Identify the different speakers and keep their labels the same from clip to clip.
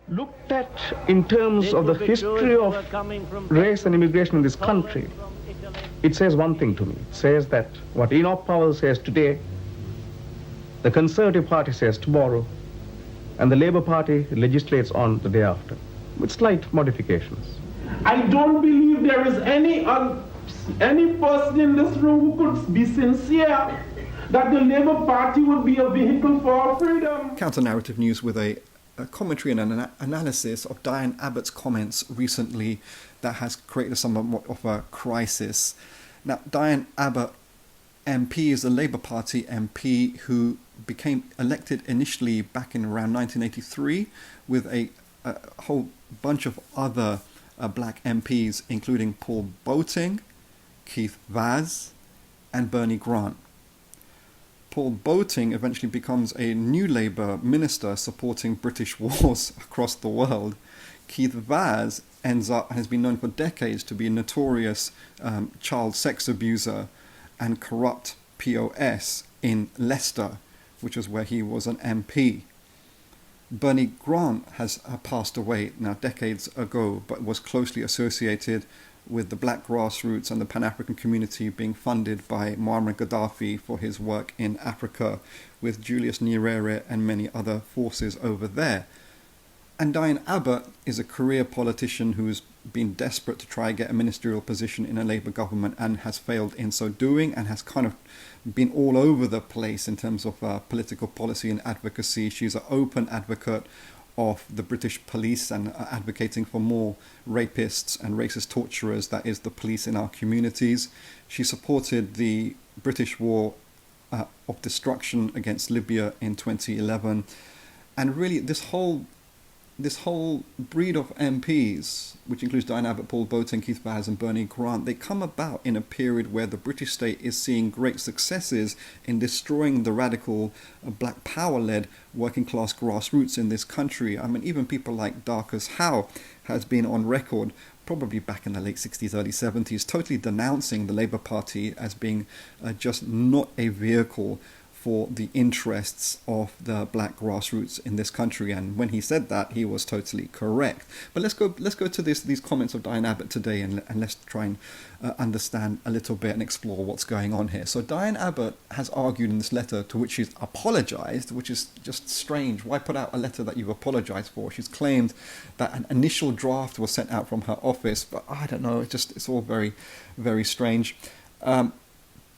Speaker 1: Looked at in terms of the history of race and immigration in this country, it says one thing to me. It says that what Enoch Powell says today, the Conservative Party says tomorrow, and the Labour Party legislates on the day after, with slight modifications.
Speaker 2: I don't believe there is any person in this room who could be sincere that the Labour Party would be a vehicle for freedom.
Speaker 3: Counter-narrative news with a commentary and an analysis of Diane Abbott's comments recently that has created somewhat of a crisis. Now, Diane Abbott MP is a Labour Party MP who became elected initially back in around 1983 with a whole bunch of other black MPs, including Paul Boating, Keith Vaz, and Bernie Grant. Paul Boating eventually becomes a new Labour minister supporting British wars across the world. Keith Vaz has been known for decades to be a notorious child sex abuser and corrupt POS in Leicester, which is where he was an MP. Bernie Grant has passed away now decades ago, but was closely associated with the black grassroots and the Pan-African community, being funded by Muammar Gaddafi for his work in Africa with Julius Nyerere and many other forces over there. And Diane Abbott is a career politician who's been desperate to try and get a ministerial position in a Labour government and has failed in so doing, and has kind of been all over the place in terms of political policy and advocacy. She's an open advocate of the British police and advocating for more rapists and racist torturers, that is the police in our communities. She supported the British war of destruction against Libya in 2011. And really this whole breed of MPs, which includes Diane Abbott, Paul Boating, Keith Vaz and Bernie Grant, they come about in a period where the British state is seeing great successes in destroying the radical black power-led working class grassroots in this country. I mean, even people like Darcus Howe has been on record, probably back in the late 60s, early 70s, totally denouncing the Labour Party as being just not a vehicle for the interests of the black grassroots in this country. And when he said that, he was totally correct. But let's go to these comments of Diane Abbott today, and let's try and understand a little bit and explore what's going on here. So Diane Abbott has argued in this letter, to which she's apologised, which is just strange. Why put out a letter that you've apologised for? She's claimed that an initial draft was sent out from her office, but I don't know, it's all very, very strange.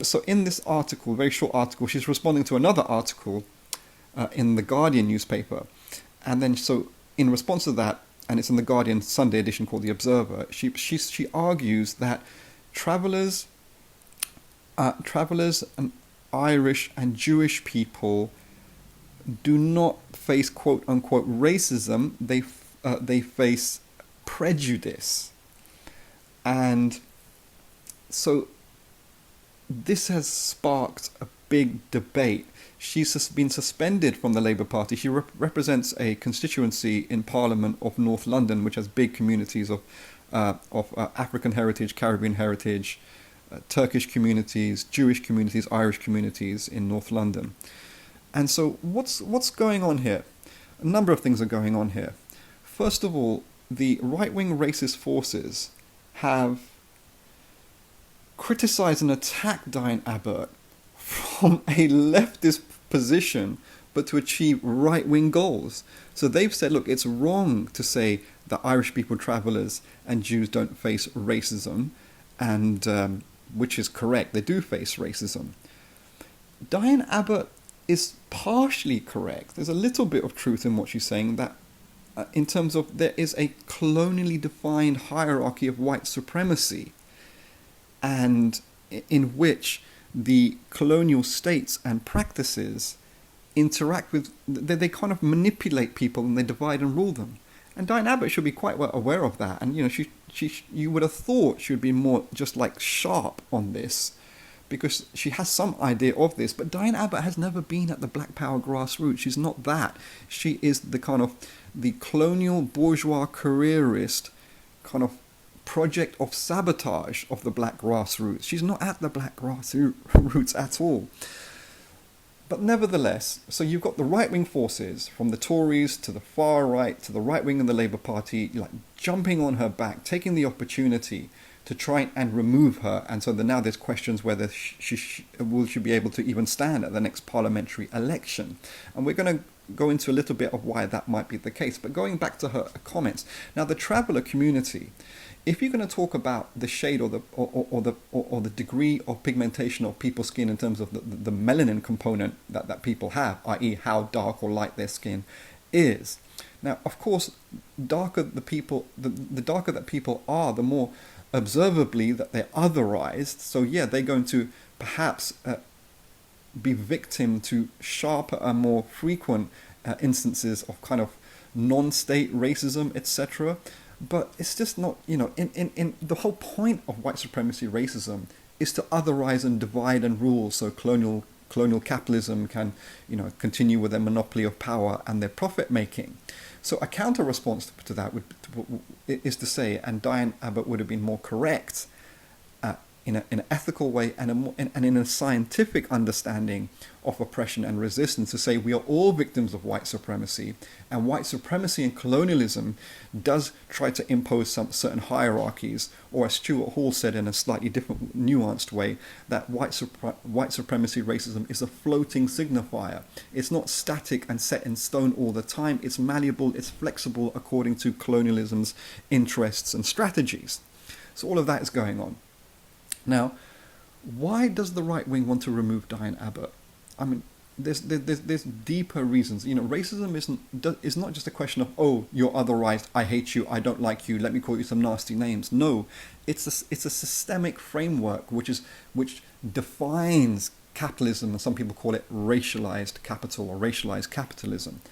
Speaker 3: So in this article, very short article, she's responding to another article in the Guardian newspaper. And then so in response to that, and it's in the Guardian Sunday edition called The Observer, she argues that travellers and Irish and Jewish people do not face quote unquote racism, they face prejudice. And so this has sparked a big debate. She's been suspended from the Labour Party. She represents a constituency in Parliament of North London, which has big communities of African heritage, Caribbean heritage, Turkish communities, Jewish communities, Irish communities in North London. And so what's going on here? A number of things are going on here. First of all, the right-wing racist forces have criticise and attack Diane Abbott from a leftist position, but to achieve right-wing goals. So they've said, look, it's wrong to say that Irish people, travellers and Jews don't face racism, and which is correct, they do face racism. Diane Abbott is partially correct. There's a little bit of truth in what she's saying, that in terms of there is a colonially defined hierarchy of white supremacy, and in which the colonial states and practices interact with, they kind of manipulate people and they divide and rule them. And Diane Abbott should be quite well aware of that. And you would have thought she would be more just like sharp on this, because she has some idea of this. But Diane Abbott has never been at the Black Power grassroots. She's not that. She is the kind of the colonial bourgeois careerist kind of project of sabotage of the black grassroots. She's not at the black grassroots at all. But nevertheless, so you've got the right-wing forces, from the Tories to the far right to the right wing of the Labour Party, like jumping on her back, taking the opportunity to try and remove her. And so now there's questions whether will she be able to even stand at the next parliamentary election. And we're going to go into a little bit of why that might be the case. But going back to her comments, now the traveller community, if you're going to talk about the shade or the degree of pigmentation of people's skin in terms of the melanin component that people have, i.e. how dark or light their skin is. Now, of course, darker the people, the darker that people are, the more observably that they're otherized. So yeah, they're going to perhaps be victim to sharper and more frequent instances of kind of non-state racism, etc. But it's just not, in the whole point of white supremacy racism is to otherize and divide and rule, so colonial capitalism can, continue with their monopoly of power and their profit making. So a counter response to that is to say, and Diane Abbott would have been more correct, in an ethical way and in a scientific understanding of oppression and resistance, to say we are all victims of white supremacy, and white supremacy and colonialism does try to impose some certain hierarchies, or as Stuart Hall said in a slightly different, nuanced way, that white supremacy racism is a floating signifier. It's not static and set in stone all the time. It's malleable, it's flexible according to colonialism's interests and strategies. So all of that is going on. Now, why does the right wing want to remove Diane Abbott? I mean, there's deeper reasons. Racism is not just a question of, oh, you're otherized, I hate you, I don't like you, let me call you some nasty names. No, it's a systemic framework which defines capitalism, and some people call it racialized capital or racialized capitalism.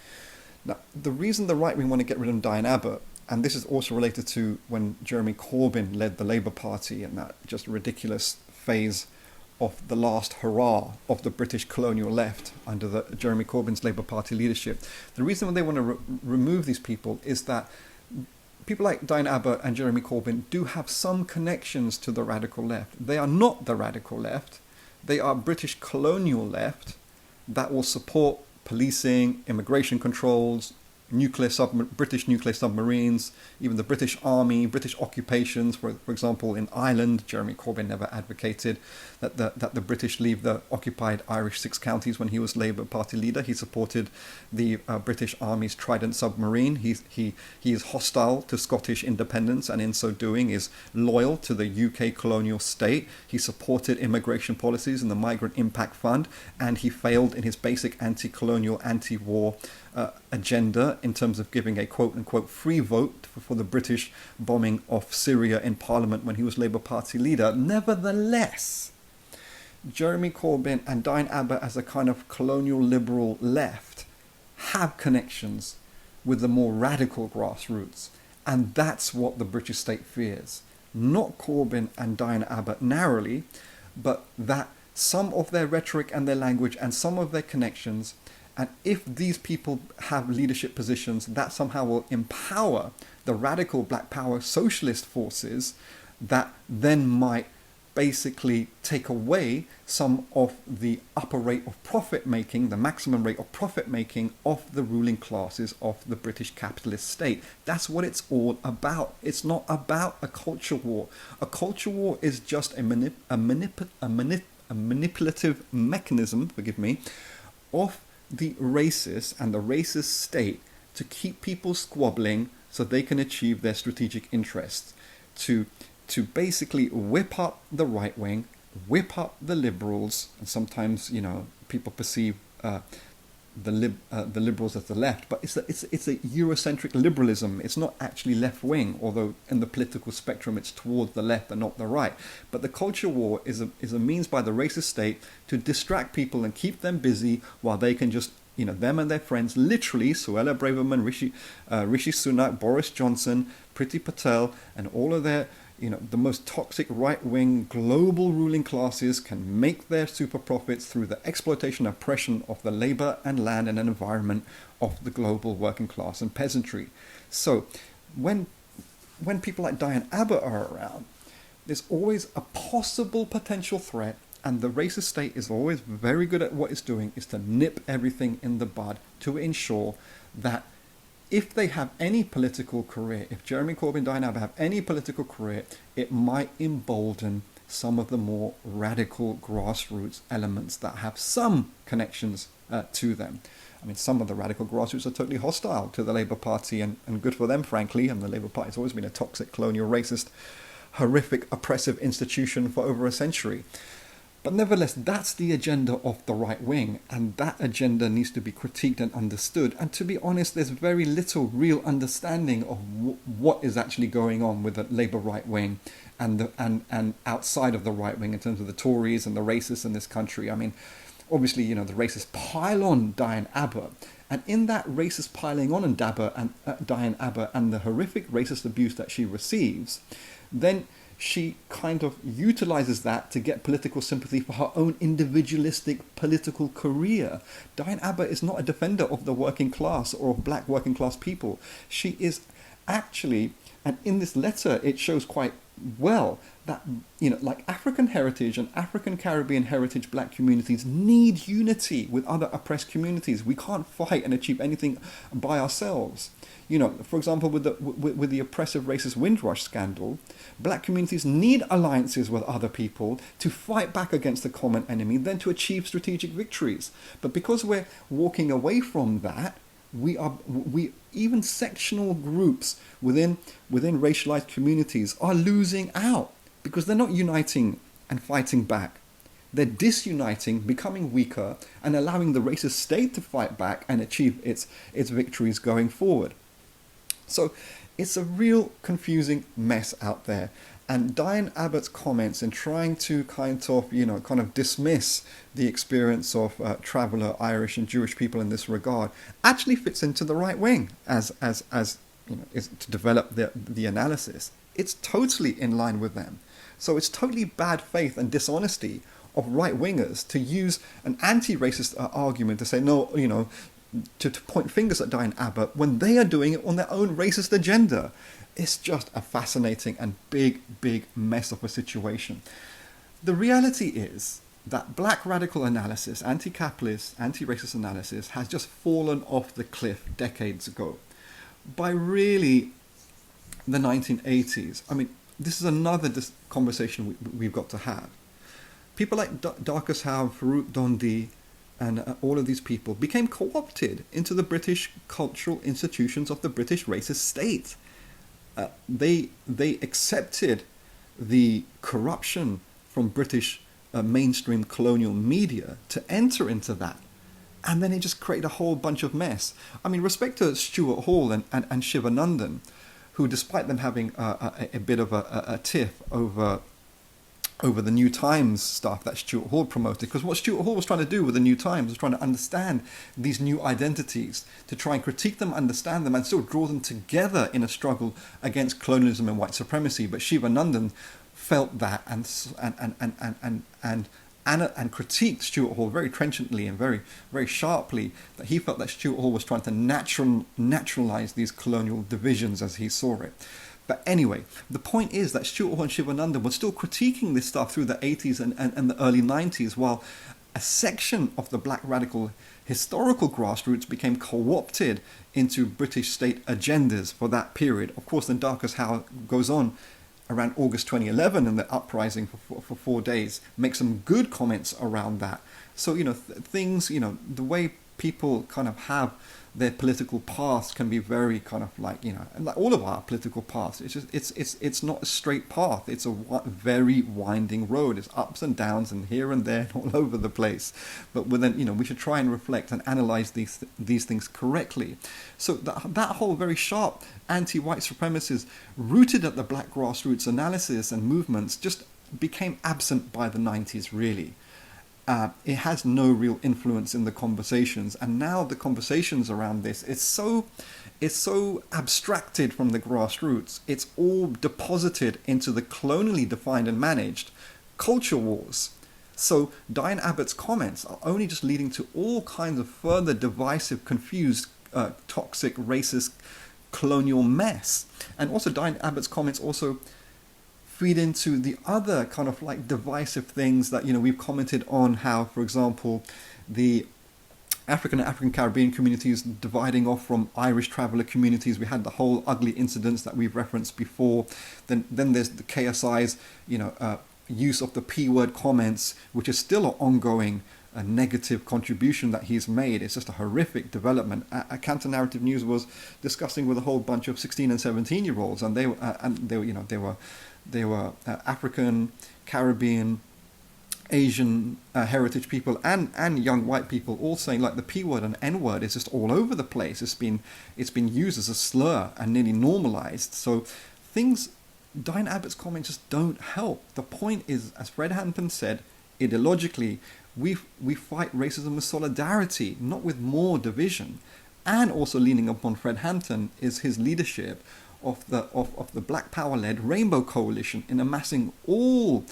Speaker 3: Now, the reason the right wing want to get rid of Diane Abbott, and this is also related to when Jeremy Corbyn led the Labour Party and that just ridiculous phase of the last hurrah of the British colonial left under Jeremy Corbyn's Labour Party leadership. The reason they want to remove these people is that people like Diane Abbott and Jeremy Corbyn do have some connections to the radical left. They are not the radical left. They are British colonial left that will support policing, immigration controls, British nuclear submarines, even the British Army, British occupations. For example, in Ireland, Jeremy Corbyn never advocated that the British leave the occupied Irish 6 counties when he was Labour Party leader. He supported the British Army's Trident submarine. He is hostile to Scottish independence, and in so doing is loyal to the UK colonial state. He supported immigration policies and the Migrant Impact Fund, and he failed in his basic anti-colonial, anti-war agenda in terms of giving a quote-unquote free vote for the British bombing of Syria in Parliament when he was Labour Party leader. Nevertheless, Jeremy Corbyn and Diane Abbott as a kind of colonial liberal left have connections with the more radical grassroots, and that's what the British state fears. Not Corbyn and Diane Abbott narrowly, but that some of their rhetoric and their language and some of their connections, and if these people have leadership positions, that somehow will empower the radical black power socialist forces that then might basically take away some of the upper rate of profit making, the maximum rate of profit making of the ruling classes of the British capitalist state. That's what it's all about. It's not about a culture war. A culture war is just a manipulative mechanism, of the racist and the racist state to keep people squabbling so they can achieve their strategic interests, to basically whip up the right wing, whip up the liberals, and sometimes people perceive the liberals as the left, but it's a Eurocentric liberalism. It's not actually left wing, although in the political spectrum it's towards the left and not the right. But the culture war is a means by the racist state to distract people and keep them busy while they can just, them and their friends, literally Suella Braverman, Rishi Sunak, Boris Johnson, Priti Patel, and all of their the most toxic right-wing global ruling classes can make their super profits through the exploitation and oppression of the labour and land and environment of the global working class and peasantry. So when people like Diane Abbott are around, there's always a possible potential threat And the racist state is always very good at what it's doing, is to nip everything in the bud to ensure that if they have any political career, if Jeremy Corbyn and Diane Abbott have any political career, it might embolden some of the more radical grassroots elements that have some connections to them. I mean, some of the radical grassroots are totally hostile to the Labour Party, and good for them, frankly. And the Labour Party has always been a toxic, colonial, racist, horrific, oppressive institution for over a century. But nevertheless, that's the agenda of the right wing, and that agenda needs to be critiqued and understood. And to be honest, there's very little real understanding of what is actually going on with the Labour right wing and outside of the right wing in terms of the Tories and the racists in this country. I mean, obviously, you know, the racists pile on Diane Abbott, and in that racist piling on Diane Abbott and the horrific racist abuse that she receives, then she kind of utilizes that to get political sympathy for her own individualistic political career. Diane Abbott is not a defender of the working class or of black working class people. She is actually, and in this letter it shows quite well that, you know, like African heritage and African Caribbean heritage black communities need unity with other oppressed communities. We can't fight and achieve anything by ourselves. You know, for example, with the oppressive racist Windrush scandal, black communities need alliances with other people to fight back against the common enemy, then to achieve strategic victories. But because we're walking away from that, we even sectional groups within racialized communities are losing out because they're not uniting and fighting back. They're disuniting, becoming weaker, and allowing the racist state to fight back and achieve its victories going forward. So it's a real confusing mess out there. And Diane Abbott's comments in trying to kind of dismiss the experience of traveller Irish and Jewish people in this regard actually fits into the right wing as you know, is to develop the analysis. It's totally in line with them. So it's totally bad faith and dishonesty of right wingers to use an anti-racist argument to say, no, you know, to point fingers at Diane Abbott when they are doing it on their own racist agenda. It's just a fascinating and big mess of a situation. The reality is that black radical analysis, anti-capitalist, anti-racist analysis has just fallen off the cliff decades ago. By really the 1980s, I mean, this is another conversation we've got to have. People like Darcus Howe, Farouk Dondi, and all of these people became co-opted into the British cultural institutions of the British racist state. They accepted the corruption from British mainstream colonial media to enter into that. And then it just created a whole bunch of mess. I mean, respect to Stuart Hall and Shivanandan, who, despite them having a bit of a tiff over the New Times stuff that Stuart Hall promoted, because what Stuart Hall was trying to do with the New Times was trying to understand these new identities, to try and critique them, understand them, and still draw them together in a struggle against colonialism and white supremacy. But Shivanandan felt that and critiqued Stuart Hall very trenchantly and very sharply, that he felt that Stuart Hall was trying to naturalize these colonial divisions as he saw it. But anyway, the point is that Stuart Hall and Shivanandan were still critiquing this stuff through the 80s and the early 90s, while a section of the black radical historical grassroots became co-opted into British state agendas for that period. Of course, then Darcus Howe goes on around August 2011 and the uprising for 4 days, makes some good comments around that. So, you know, things, you know, the way people kind of have their political paths can be very kind of like, you know, and like all of our political paths, it's just it's not a straight path. It's a very winding road. It's ups and downs and here and there and all over the place. But then, you know, we should try and reflect and analyze these things correctly. So that whole very sharp anti-white supremacists rooted at the black grassroots analysis and movements just became absent by the 90s, really. It has no real influence in the conversations, and now the conversations around this, it's so abstracted from the grassroots. It's all deposited into the colonially defined and managed culture wars. So Diane Abbott's comments are only just leading to all kinds of further divisive, confused, toxic, racist, colonial mess. And also Diane Abbott's comments also feed into the other kind of like divisive things that, we've commented on, how, for example, the African and African Caribbean communities dividing off from Irish traveller communities. We had the whole ugly incidents that we've referenced before. Then there's the KSI's, use of the P-word comments, which is still an ongoing negative contribution that he's made. It's just a horrific development. Counter Narrative News was discussing with a whole bunch of 16 and 17-year-olds, and they were African, Caribbean, Asian heritage people and young white people all saying like the P word and N word is just all over the place. It's been used as a slur and nearly normalized. So Diane Abbott's comments just don't help. The point is, as Fred Hampton said, ideologically, we fight racism with solidarity, not with more division. And also leaning upon Fred Hampton is his leadership of the Black Power-led Rainbow Coalition in amassing all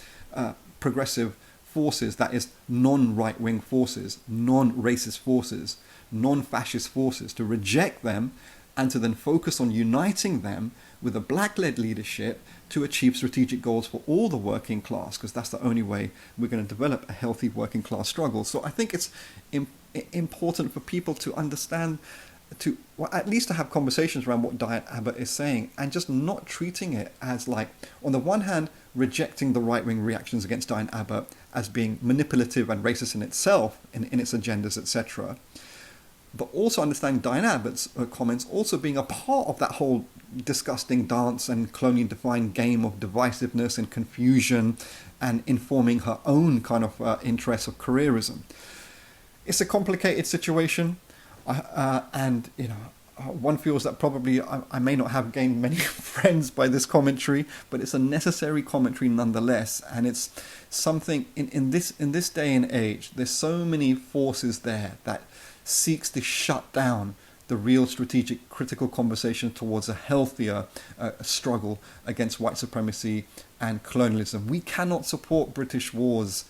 Speaker 3: progressive forces, that is non-right-wing forces, non-racist forces, non-fascist forces, to reject them and to then focus on uniting them with a black-led leadership to achieve strategic goals for all the working class, because that's the only way we're going to develop a healthy working class struggle. So I think it's important for people to understand, at least to have conversations around what Diane Abbott is saying, and just not treating it as like, on the one hand, rejecting the right-wing reactions against Diane Abbott as being manipulative and racist in itself, in its agendas, etc., but also understanding Diane Abbott's comments also being a part of that whole disgusting dance and colonially defined game of divisiveness and confusion, and informing her own kind of interests of careerism. It's a complicated situation, and one feels that probably I may not have gained many friends by this commentary, but it's a necessary commentary nonetheless. And it's something in this day and age, there's so many forces there that seeks to shut down the real strategic critical conversation towards a healthier struggle against white supremacy and colonialism. We cannot support British wars,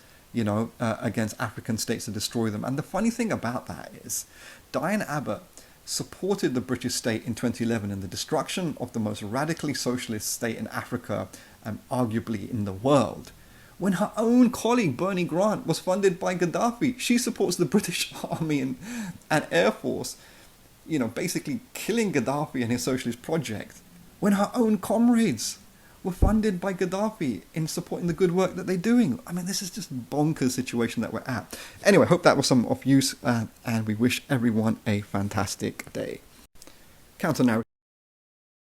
Speaker 3: against African states to destroy them. And the funny thing about that is Diane Abbott supported the British state in 2011 in the destruction of the most radically socialist state in Africa and arguably in the world, when her own colleague Bernie Grant was funded by Gaddafi. She supports the British Army and Air Force, basically killing Gaddafi and his socialist project, when her own comrades were funded by Gaddafi in supporting the good work that they're doing. I mean, this is just bonkers situation that we're at. Anyway, hope that was some of use, and we wish everyone a fantastic day. Counter narrative.